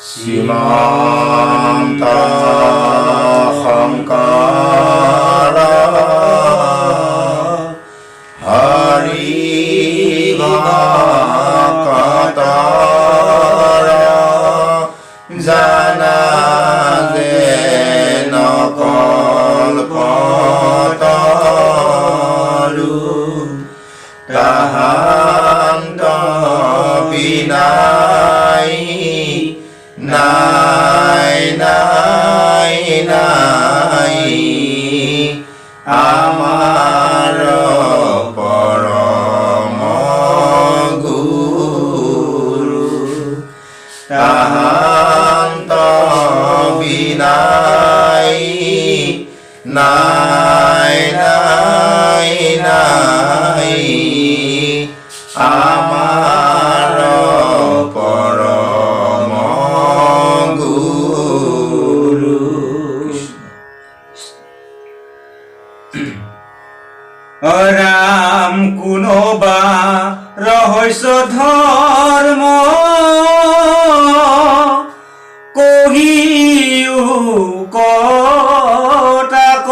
Simanta Sankara Harivakatara Jana Dena Kalpataru Tahanta Binai Nai nai nai Amar Parama Guru Tahanta Binai Nai nai nai Amar Parama Ram कुनोबा रहस्य धर्म कहिउ कटाक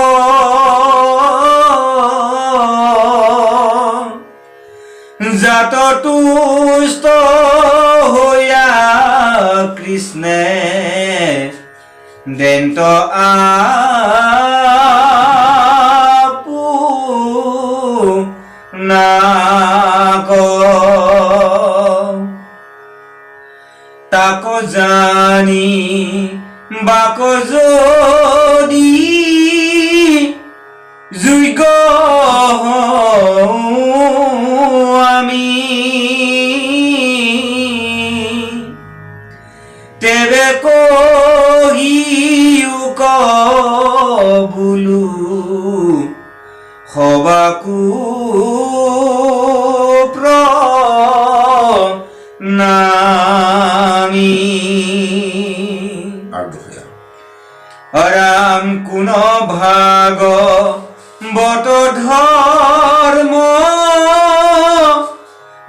जात तुष्ट होया कृष्णे देन्त नाको ताको जानी बाको जोडी जुइगो आमी तेबे कहिउ कबुलु हबाकु नामी राम कुन भाग बट धर्म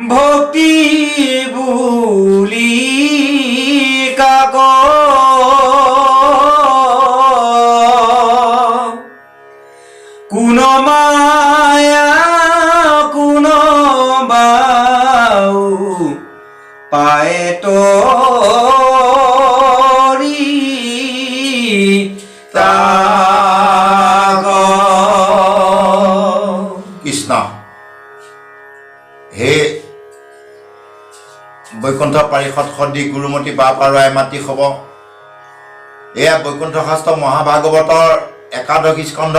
भक्ति बुली काक कुन माया कुन बाऊ पाए तोरी ताक কৃষ্ণ হে বৈকুণ্ঠ পাৰিষদ সদী গুৰুমতী বাপ আৰু আইমাতৃ হ'ব এয়া বৈকুণ্ঠ শাস্ত্ৰ মহাভাগৱতৰ একাদশ স্কন্ধ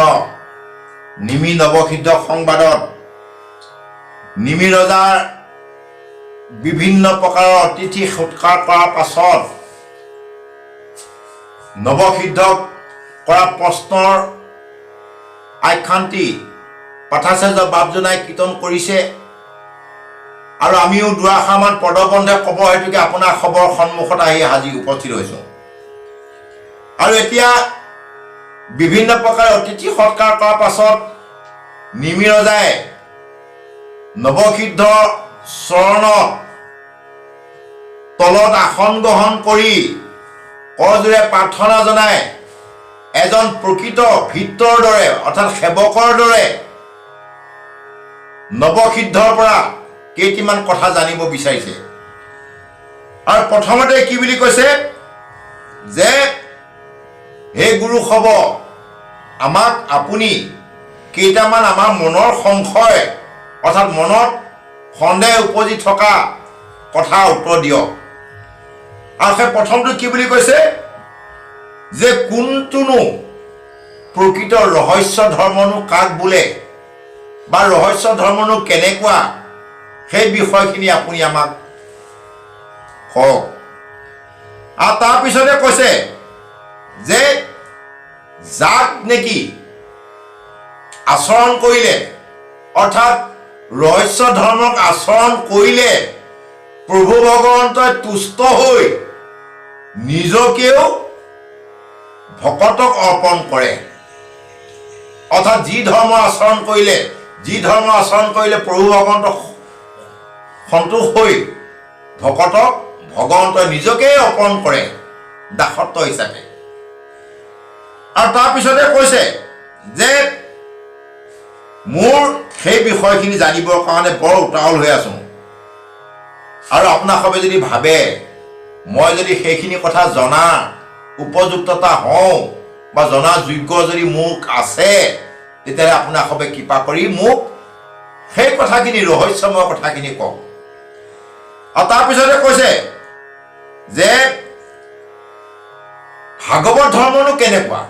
নিমি নৱসিদ্ধ সংবাদত নিমি ৰজাৰ বিভিন্ন প্ৰকাৰৰ অতিথি সৎকাৰ কৰাৰ পাছত নৱসিদ্ধক কৰা প্ৰশ্নৰ আখ্যান্তি পাঠাচাৰ্য বাপজনাই কীৰ্তন কৰিছে আৰু আমিও দুআষাৰমান পদবন্ধে ক'ব হেতুকে আপোনাৰ খবৰ সন্মুখত আহি হাজিৰ উপস্থিত হৈছোঁ আৰু এতিয়া বিভিন্ন প্ৰকাৰৰ অতিথি সৎকাৰ কৰাৰ পাছত নিমি ৰজাই নৱসিদ্ধ চৰণত তলত আসন গ্ৰহণ কৰি কৰজোৰে প্ৰাৰ্থনা জনাই এজন প্ৰকৃত ভিত্ৰৰ দৰে অৰ্থাৎ সেৱকৰ দৰে নৱসিদ্ধৰ পৰা কেইটিমান কথা জানিব বিচাৰিছে আৰু প্ৰথমতে কি বুলি কৈছে যে হে গুৰু হ'ব আমাক আপুনি কেইটামান আমাৰ মনৰ সংশয় অৰ্থাৎ মনত সন্দেহ উপজি থকা কথা উত্তৰ দিয়ক আৰু সেই প্ৰথমটো কি বুলি কৈছে যে কোনটোনো প্ৰকৃত ৰহস্য ধৰ্মনো কাক বোলে বা ৰহস্য ধৰ্মনো কেনেকুৱা সেই বিষয়খিনি আপুনি আমাক কওক আৰু তাৰপিছতে কৈছে যে যাক নেকি আচৰণ কৰিলে অৰ্থাৎ ৰহস্য ধৰ্মক আচৰণ কৰিলে প্ৰভু ভগৱন্তই তুষ্ট হৈ নিজকেও ভকতক অৰ্পণ কৰে অৰ্থাৎ যি ধৰ্ম আচৰণ কৰিলে প্ৰভু ভগৱন্ত সন্তোষ হৈ ভকতক ভগৱন্তই নিজকে অৰ্পণ কৰে দাসত্ব হিচাপে। আৰু তাৰপিছতে কৈছে যে মোৰ সেই বিষয়খিনি জানিবৰ কাৰণে বৰ উতাৱল হৈ আছোঁ, আৰু আপোনালোকে যদি ভাবে মই যদি সেইখিনি কথা জনাৰ উপযুক্ততা হওঁ বা জনাৰ যোগ্য যদি মোক আছে, তেতিয়াহ'লে আপোনালোকে কৃপা কৰি মোক সেই কথাখিনি ৰহস্যময় কথাখিনি কওক। আৰু তাৰপিছতে কৈছে যে ভাগৱত ধৰ্মনো কেনেকুৱা,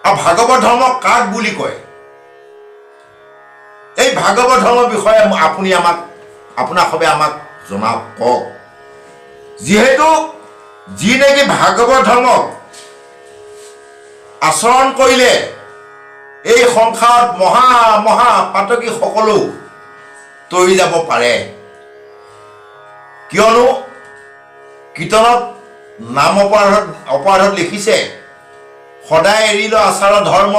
আৰু ভাগৱত ধৰ্ম কাক বুলি কয়, এই ভাগৱত ধৰ্মৰ বিষয়ে আপোনালোকে আমাক জনাওক, কওক। যিহেতু যি নেকি ভাগৱত ধৰ্মক আচৰণ কৰিলে এই সংসাৰত মহা মহা পাতকী সকলো তৰি যাব পাৰে, কিয়নো কীৰ্তনত নাম অপৰাধত লিখিছে, সদায় এৰিল আচাৰ ধৰ্ম,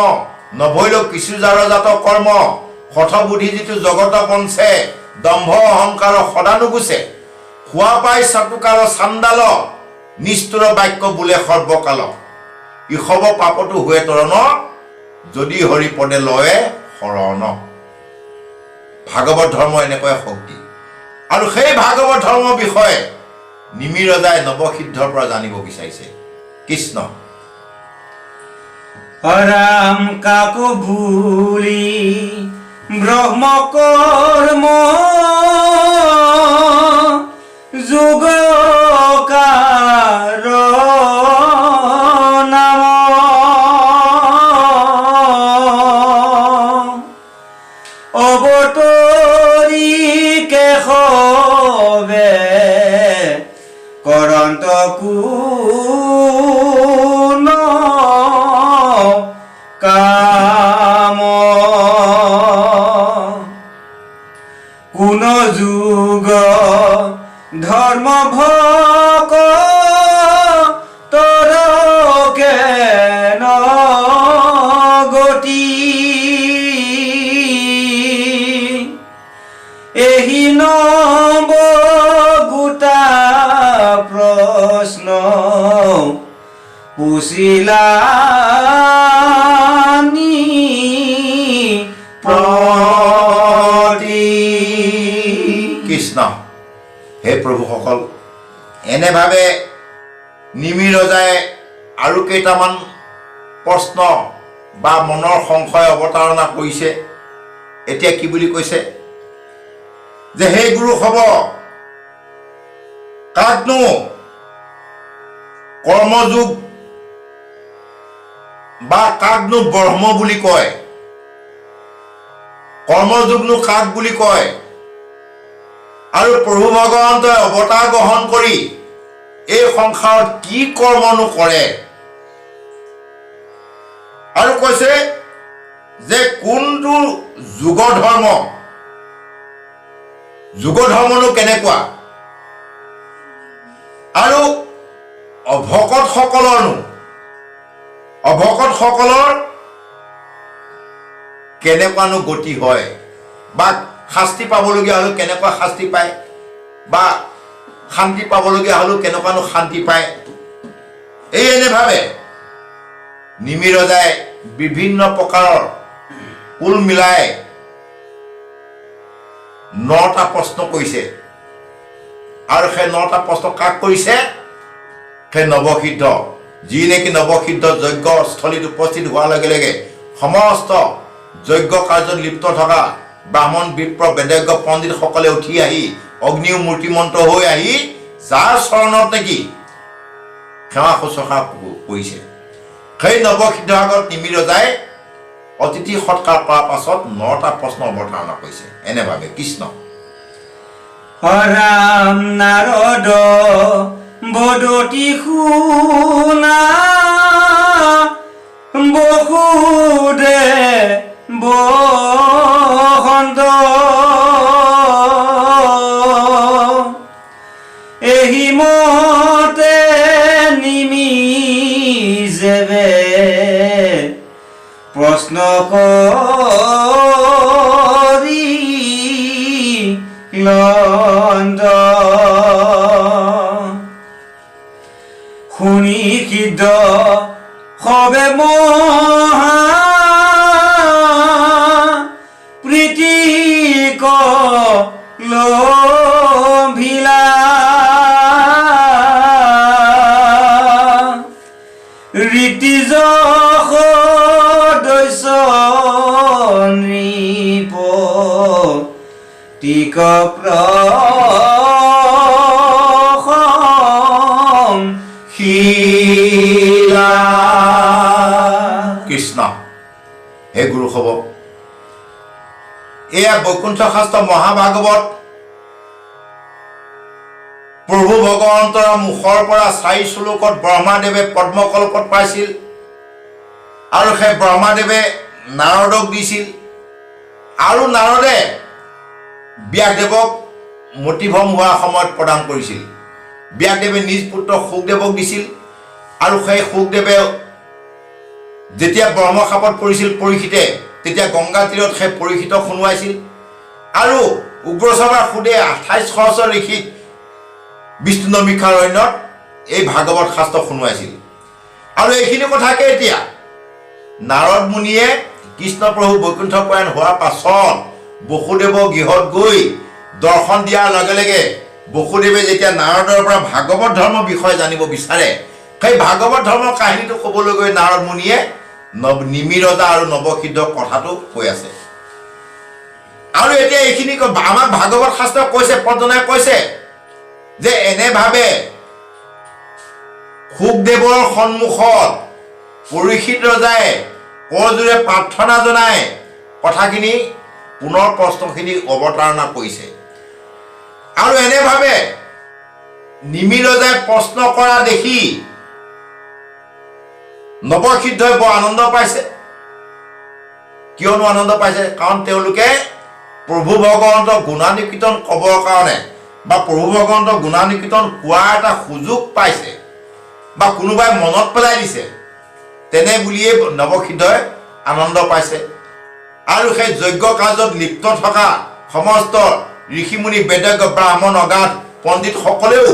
নভৈল কিছু জাৰ জাত কৰ্ম, হঠবুদ্ধি যিটো জগত পঞ্চে, দম্ভ অহংকাৰ সদানুগুচে, খোৱা পাই চাটুকাৰ চাণ্ডাল, নিষ্ঠুৰ বাক্য বোলে সৰ্বকাল, ইষব পাপতো হুৱে তৰণ, যদি হৰিপদে লয়ে শৰণ। ভাগৱত ধৰ্ম এনেকৈ শক্তি। আৰু সেই ভাগৱত ধৰ্মৰ বিষয়ে নিমি ৰজাই নৱসিদ্ধৰ পৰা জানিব বিচাৰিছে। কৃষ্ণ। ৰাম কাকো ভুলি ব্ৰহ্ম কৰ্ম যোগকাৰ নাম, অৱতৰি কেশৱে কৰন্ত কোন কাম, কোন যুগ ধৰ্ম ভকতৰ কেন গতি, এহি নব গোটা প্ৰশ্ন পুছিলানি প্ৰতি। কৃষ্ণ। হে প্ৰভুসকল, এনেভাৱে নিমি ৰজাই আৰু কেইটামান প্ৰশ্ন বা মনৰ সংশয় অৱতাৰণা কৰিছে। এতিয়া কি বুলি কৈছে যে হে গুৰু হ'ব, কাকনো কৰ্মযোগ বা কাকনো ব্ৰহ্ম বুলি কয়, কৰ্মযোগনো কাক বুলি কয়, আৰু প্ৰভু ভগৱন্তই অৱতাৰ গ্ৰহণ কৰি এই সংসাৰত কি কৰ্মনো কৰে, আৰু কৈছে যে কোনটো যুগ ধৰ্মনো কেনেকুৱা, আৰু অভকতসকলৰ কেনেকুৱানো গতি হয়, বা শাস্তি পাবলগীয়া হ'লেও কেনেকুৱা শাস্তি পায়, বা শান্তি পাবলগীয়া হ'লেও কেনেকুৱানো শান্তি পায়। এই এনেভাৱে নিমি ৰজাই বিভিন্ন প্ৰকাৰৰ কুল মিলাই 9টা প্ৰশ্ন কৰিছে। আৰু সেই 9টা প্ৰশ্ন কাক কৰিছে? সেই নৱসিদ্ধ, যি নেকি নৱসিদ্ধ যজ্ঞস্থলীত উপস্থিত হোৱাৰ লগে লগে সমস্ত যজ্ঞ কাৰ্যত লিপ্ত থকা ব্ৰাহ্মণ বিপ্ৰ বেদজ্ঞ পণ্ডিতসকলে উঠি আহি অগ্নিও মূৰ্তিমন্ত হৈ আহি যাৰ চৰণত নেকি সেৱা শুশ্ৰূষা কৰিছে, সেই নৱসিদ্ধ আগত নিমি ৰজাই অতিথি সৎকাৰ কৰাৰ পাছত 9টা প্ৰশ্ন অৱতাৰণা কৰিছে। এনেভাৱে কৃষ্ণ। ৰাম নাৰদ বদতি শুনা, বসুদে বসন্ত, এহি মতে নিমি যেবে প্ৰশ্ন কৰি বসন্ত শুনি সিদ্ধ সবে মহা প্ৰীতি লভিলা ৰীতি যশ দৈছ নৃপ টিক শিলা কৃষ্ণ হে গুৰু হ'ব এয়া বৈকুণ্ঠ শাস্ত্ৰ মহাভাগৱত প্ৰভু ভগৱন্তৰ মুখৰ পৰা 4 শ্লোকত ব্ৰহ্মাদেৱে পদ্মকল্পত পাইছিল আৰু সেই ব্ৰহ্মাদেৱে নাৰদক দিছিল আৰু নাৰদে ব্যাসদেৱক মতিভ্ৰম হোৱা সময়ত প্ৰদান কৰিছিল ব্যাসদেৱে নিজ পুত্ৰ শুকদেৱক দিছিল আৰু সেই শুকদেৱে যেতিয়া ব্ৰহ্মশাপত পৰিছিল পৰীক্ষিতে তেতিয়া গংগা তীৰত সেই পৰীক্ষিতক শুনোৱাইছিল আৰু উগ্ৰসভাৰ সুদে 28 সহস্ৰ ঋষিক বিষ্ণু নমিষাৰণ্যত এই ভাগৱত শাস্ত্ৰ শুনোৱাইছিল আৰু এইখিনি কথাকে এতিয়া নাৰদ মুনিয়ে কৃষ্ণ প্ৰভু বৈকুণ্ঠ পৰায়ণ হোৱাৰ পাছত বসুদেৱৰ গৃহত গৈ দৰ্শন দিয়াৰ লগে লগে বসুদেৱে যেতিয়া নাৰদৰ পৰা ভাগৱত ধৰ্মৰ বিষয়ে জানিব বিচাৰে সেই ভাগৱত ধৰ্মৰ কাহিনীটো ক'বলৈ গৈ নাৰদ মুনিয়ে নিমিৰজা আৰু নৱসিদ্ধৰ কথাটো কৈ আছে আৰু এতিয়া এইখিনি আমাক ভাগৱত শাস্ত্ৰ কৈছে পদ্মনাই কৈছে যে এনেভাৱে শুকদেৱৰ সন্মুখত পৰীক্ষিত ৰজাই কৰজোৰে প্ৰাৰ্থনা জনাই কথাখিনি পুনৰ প্ৰশ্নখিনি অৱতাৰণা কৰিছে আৰু এনেভাৱে নিমিৰজাই প্ৰশ্ন কৰা দেখি নৱসিদ্ধই বৰ আনন্দ পাইছে কিয়নো আনন্দ পাইছে কাৰণ তেওঁলোকে প্ৰভু ভগৱন্তৰ গুণানুকীৰ্তন ক'বৰ কাৰণে বা প্ৰভু ভগৱন্তৰ গুণানুকীৰ্তন কোৱাৰ এটা সুযোগ পাইছে বা কোনোবাই মনত পেলাই দিছে তেনে বুলিয়ে নৱসিদ্ধই আনন্দ পাইছে আৰু সেই যজ্ঞ কাৰ্যত লিপ্ত থকা সমস্ত ঋষিমুনি বেদজ্ঞ ব্ৰাহ্মণ অগাধ পণ্ডিতসকলেও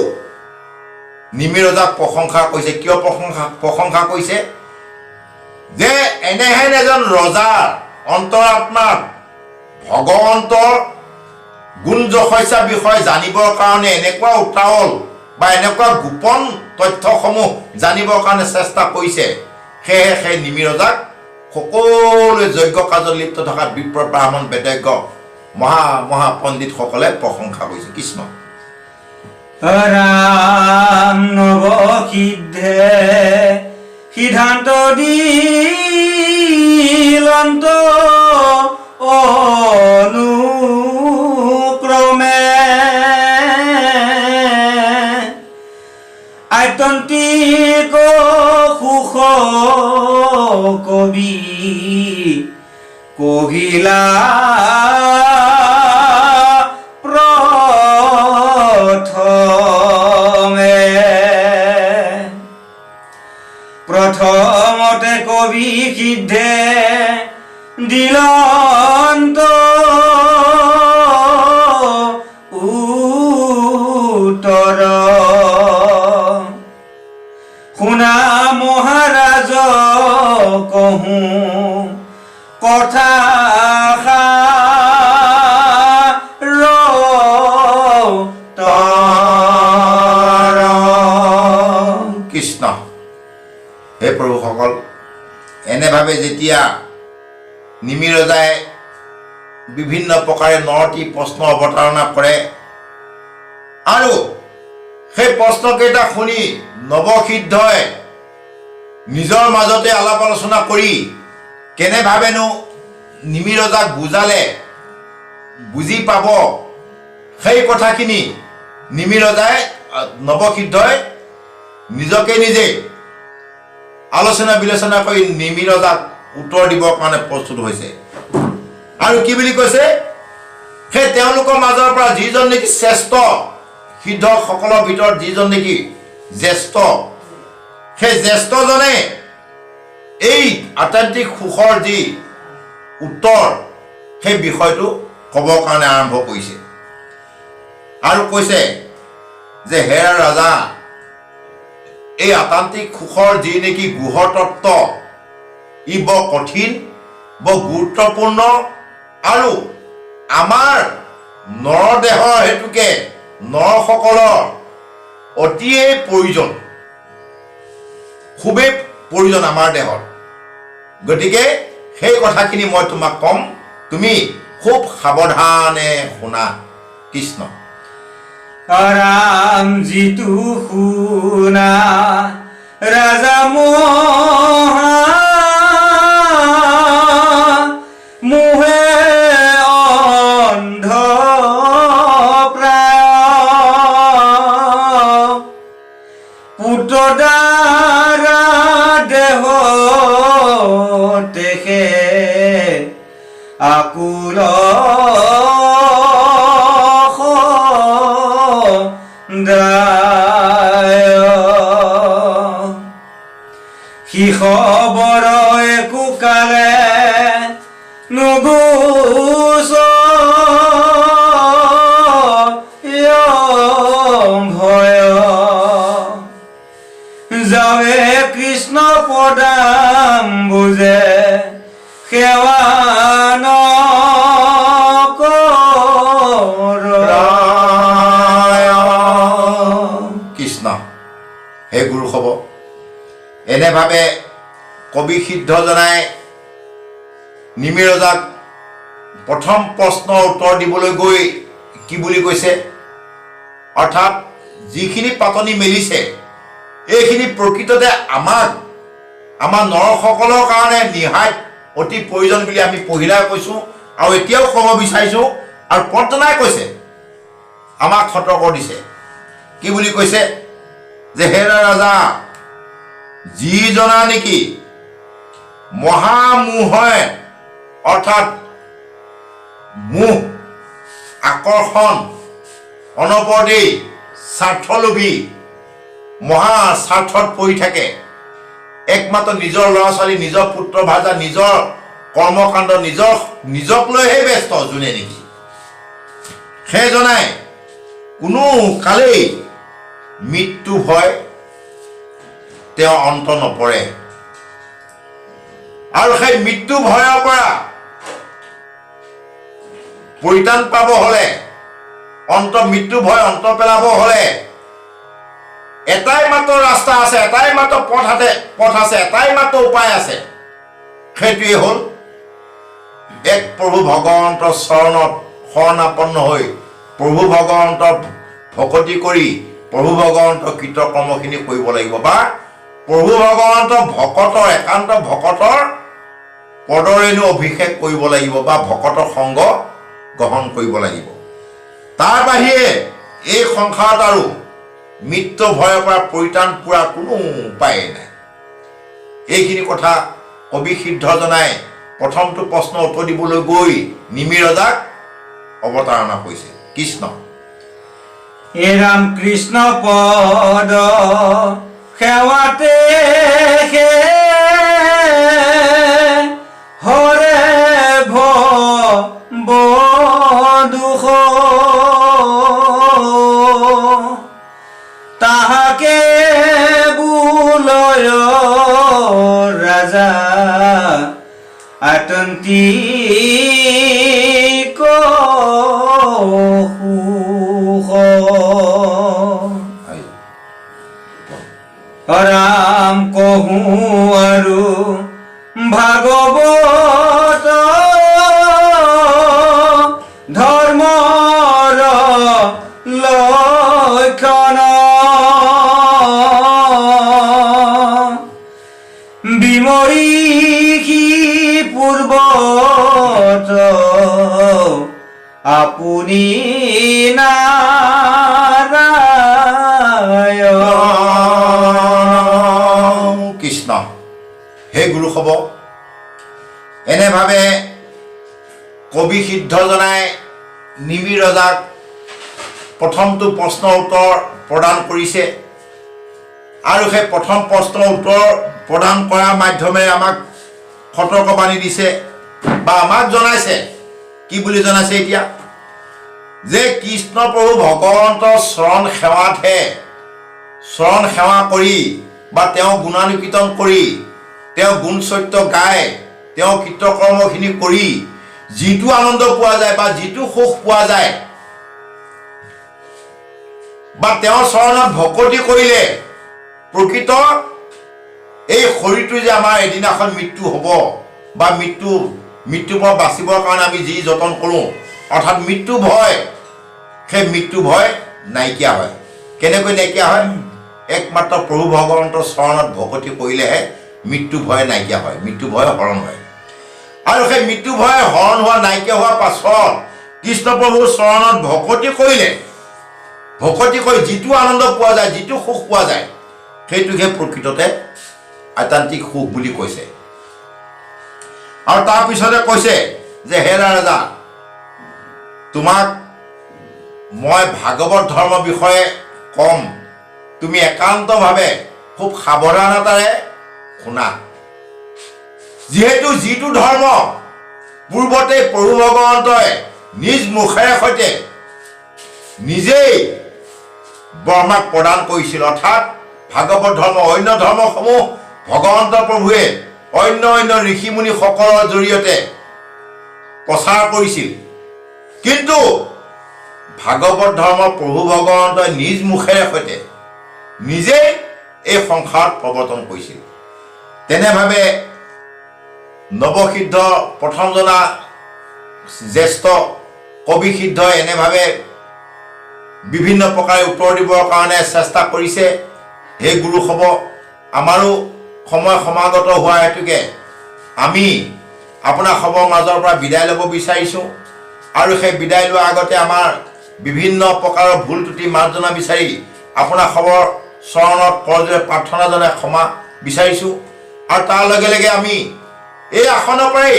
নিমিৰজাক প্ৰশংসা কৰিছে কিয় প্ৰশংসা কৰিছে যে এনেহেন এজন ৰজাৰ অন্তৰাত্মাত ভগৱন্তৰ গুণ যশস্যা বিষয়ে জানিবৰ কাৰণে এনেকুৱা উত্ৰাৱল বা এনেকুৱা গোপন তথ্যসমূহ জানিবৰ কাৰণে চেষ্টা কৰিছে সেয়েহে সেই নিমিৰজাক সকলোৱে যজ্ঞ কাৰ্যত লিপ্ত থকা বিপ্ৰ ব্ৰাহ্মণ বেদজ্ঞ মহা পণ্ডিতসকলে প্ৰশংসা কৰিছে কৃষ্ণ ৰাম নৱসিদ্ধে সিদ্ধান্ত দিলন্ত অনুক্ৰমে আত্যন্তিক সুখ কবি কহিলা প্ৰথমতে কবি সিদ্ধে দিলন্ত উত্তৰ শুনা মহাৰাজ কহো কথা কৃষ্ণ হে প্ৰভুসকল এনেভাৱে যেতিয়া নিমিৰজাই বিভিন্ন প্ৰকাৰে 9টি প্ৰশ্ন অৱতাৰণা কৰে আৰু সেই প্ৰশ্নকেইটা শুনি নৱসিদ্ধই নিজৰ মাজতে আলাপ আলোচনা কৰি কেনেভাৱেনো নিমিৰজাক বুজালে বুজি পাব সেই কথাখিনি নিমিৰজাই নৱসিদ্ধই নিজকে নিজে আলোচনা বিলোচনা কৰি নিমিৰজাক উত্তৰ দিবৰ কাৰণে প্ৰস্তুত হৈছে আৰু কি বুলি কৈছে সেই তেওঁলোকৰ মাজৰ পৰা যিজন নেকি শ্ৰেষ্ঠ সিদ্ধসকলৰ ভিতৰত যিজন নেকি জ্যেষ্ঠ সেই জ্যেষ্ঠজনে এই আত্যন্তিক সুখৰ যি উত্তৰ সেই বিষয়টো ক'বৰ কাৰণে আৰম্ভ কৰিছে আৰু কৈছে যে হে ৰজা, এই আতান্তিক সুখৰ যি নেকি গুহতত্ত্ব ই বৰ কঠিন, বৰ গুৰুত্বপূৰ্ণ আৰু আমাৰ নৰদেহৰ হেতুকে নৰসকলৰ অতিয়েই প্ৰয়োজন, খুবেই প্ৰয়োজন আমাৰ দেহত। গতিকে সেই কথাখিনি মই তোমাক ক'ম, তুমি খুব সাৱধানে শুনা। কৃষ্ণ। ৰাম যিটো শুনা ৰাজা মোহে অন্ধ প্ৰায় পুতদাৰা দেহ তেখে আকুল সি খবৰ একো কালে নুগুচ ভয় যাৱে কৃষ্ণ পদাম বুজে সেৱা কৃষ্ণ। হে গুৰু হ'ব, এনেভাৱে কবি সিদ্ধজনাই নিমি ৰজাক প্ৰথম প্ৰশ্নৰ উত্তৰ দিবলৈ গৈ কি বুলি কৈছে, অৰ্থাৎ যিখিনি পাতনি মেলিছে এইখিনি প্ৰকৃততে আমাৰ নৰসকলৰ কাৰণে নিহাত অতি প্ৰয়োজন বুলি আমি পহিলাই কৈছোঁ আৰু এতিয়াও ক'ব বিচাৰিছোঁ। আৰু পদজনাই কৈছে, আমাক সতৰ্ক দিছে, কি বুলি কৈছে যে হে ৰজা, যিজনা নেকি মহামোহে অৰ্থাৎ মোহ আকৰ্ষণ অনবৰতেই স্বাৰ্থলোভী মহা স্বাৰ্থত পৰি থাকে, একমাত্ৰ নিজৰ ল'ৰা ছোৱালী, নিজৰ পুত্ৰ ভাজা, নিজৰ কৰ্মকাণ্ড, নিজক লৈহে ব্যস্ত যোনে নেকি, সেইজনাই কোনো কালেই মৃত্যু ভয় তেওঁ অন্ত নপৰে। আৰু সেই মৃত্যু ভয়ৰ পৰা পৰিত্ৰাণ পাব হ'লে, মৃত্যু ভয় অন্ত পেলাব হ'লে এটাই মাত্ৰ ৰাস্তা আছে, এটাই মাত্ৰ পথ আছে, এটাই মাত্ৰ উপায় আছে, সেইটোৱেই হ'ল এক প্ৰভু ভগৱন্তৰ চৰণত শৰণাপন্ন হৈ প্ৰভু ভগৱন্তৰ ভকতি কৰি প্ৰভু ভগৱন্তৰ কৃতকৰ্মখিনি কৰিব লাগিব, বা প্ৰভু ভগৱন্তৰ ভকতৰ একান্ত ভকতৰ পদৰেণু অভিষেক কৰিব লাগিব, বা ভকতৰ সংগ গ্ৰহণ কৰিব লাগিব। তাৰ বাহিৰে এই সংসাৰত আৰু মৃত্যু ভয়ৰ পৰা পৰিত্ৰাণ পোৱাৰ কোনো উপায় নাই। এইখিনি কথা কবি সিদ্ধজনাই প্ৰথমটো প্ৰশ্ন উত্তৰ দিবলৈ গৈ নিমি ৰজাক অৱতাৰণা কৰিছে। কৃষ্ণ। হে ৰাম কৃষ্ণ পদ সেৱাতে হৰে দুখ তাহাকে বুলয় ৰাজা আতন্তিক সুখ ৰাম কহু আৰু ভাগৱত ধৰ্মৰ লক্ষণ বিমৰিষি পূৰ্বত আপুনি নাৰায়ণ। কৃষ্ণ। হে গুৰু হ'ব, এনেভাৱে কবি সিদ্ধজনাই নিমি ৰজাক প্ৰথমটো প্ৰশ্নৰ উত্তৰ প্ৰদান কৰিছে, আৰু সেই প্ৰথম প্ৰশ্নৰ উত্তৰ প্ৰদান কৰাৰ মাধ্যমেৰে আমাক সতৰ্কবাণী দিছে, বা আমাক জনাইছে, কি বুলি জনাইছে এতিয়া, যে কৃষ্ণ প্ৰভু ভগৱন্তৰ চৰণ সেৱা কৰি বা তেওঁ গুণানুকীৰ্তন কৰি তেওঁ গুণ চৰিত্ৰ গাই তেওঁ কৃতকৰ্মখিনি কৰি যিটো আনন্দ পোৱা যায় বা যিটো সুখ পোৱা যায় বা তেওঁৰ চৰণত ভকতি কৰিলে প্ৰকৃত এই শৰীৰটো যে আমাৰ এদিনাখন মৃত্যু হ'ব বা মৃত্যুৰ পৰা বাচিবৰ কাৰণে আমি যি যতন কৰোঁ অৰ্থাৎ মৃত্যু ভয়, সেই মৃত্যু ভয় নাইকিয়া হয়। কেনেকৈ নাইকিয়া হয়? একমাত্ৰ প্ৰভু ভগৱন্তৰ চৰণত ভকতি কৰিলেহে মৃত্যু ভয় নাইকিয়া হয়, মৃত্যু ভয় হৰণ হয়। আৰু সেই মৃত্যু ভয় হৰণ হোৱা নাইকিয়া হোৱাৰ পাছত কৃষ্ণ প্ৰভুৰ চৰণত ভকতি কৰিলে, ভকতি কৰি যিটো আনন্দ পোৱা যায়, যিটো সুখ পোৱা যায়, সেইটোকে প্ৰকৃততে আধ্যাত্মিক সুখ বুলি কৈছে। আৰু তাৰপিছতে কৈছে যে হে ৰাজা, তোমাক মই ভাগৱত ধৰ্মৰ বিষয়ে কম, তুমি একান্তভাৱে খুব সাৱধানতাৰে শুনা। যিহেতু যিটো ধৰ্ম পূৰ্বতে প্ৰভু ভগৱন্তই নিজ মুখেৰে সৈতে নিজেই ব্ৰহ্মাক প্ৰদান কৰিছিল, অৰ্থাৎ ভাগৱত ধৰ্ম অন্য ধৰ্মসমূহ ভগৱন্ত প্ৰভুৱে অন্য ঋষিমুনিসকলৰ জৰিয়তে প্ৰচাৰ কৰিছিল, কিন্তু ভাগৱত ধৰ্ম প্ৰভু ভগৱন্তই নিজ মুখেৰে সৈতে নিজেই এই সংসাৰত প্ৰৱৰ্তন কৰিছিল। তেনেভাৱে নৱসিদ্ধ প্ৰথম জনা জ্যেষ্ঠ কবি সিদ্ধই এনেভাৱে বিভিন্ন প্ৰকাৰে উত্তৰ দিবৰ কাৰণে চেষ্টা কৰিছে। সেই গুৰুসৱ আমাৰো সময় সমাগত হোৱা হেতুকে আমি আপোনাৰ সবৰ মাজৰ পৰা বিদায় ল'ব বিচাৰিছোঁ। আৰু সেই বিদায় লোৱাৰ আগতে আমাৰ বিভিন্ন প্ৰকাৰৰ ভুল ত্ৰুটি মাৰ্জনা বিচাৰি আপোনাৰ সবৰ চৰণত কৰজোৰে প্ৰাৰ্থনা জনাই ক্ষমা বিচাৰিছোঁ। আৰু তাৰ লগে লগে আমি এই আসনৰ পৰাই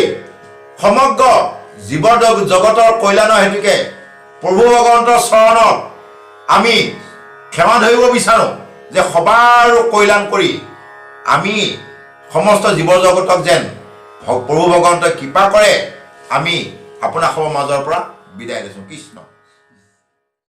সমগ্ৰ জীৱ জগতৰ কল্যাণৰ হেতুকে প্ৰভু ভগৱন্তৰ চৰণত আমি ক্ষমা ধৰিব বিচাৰোঁ যে সবাৰ কল্যাণ কৰি আমি সমস্ত জীৱ জগতক যেন প্ৰভু ভগৱন্তই কৃপা কৰে। আমি আপোনাৰ সবৰ মাজৰ পৰা বিদায় লৈছোঁ। কৃষ্ণ।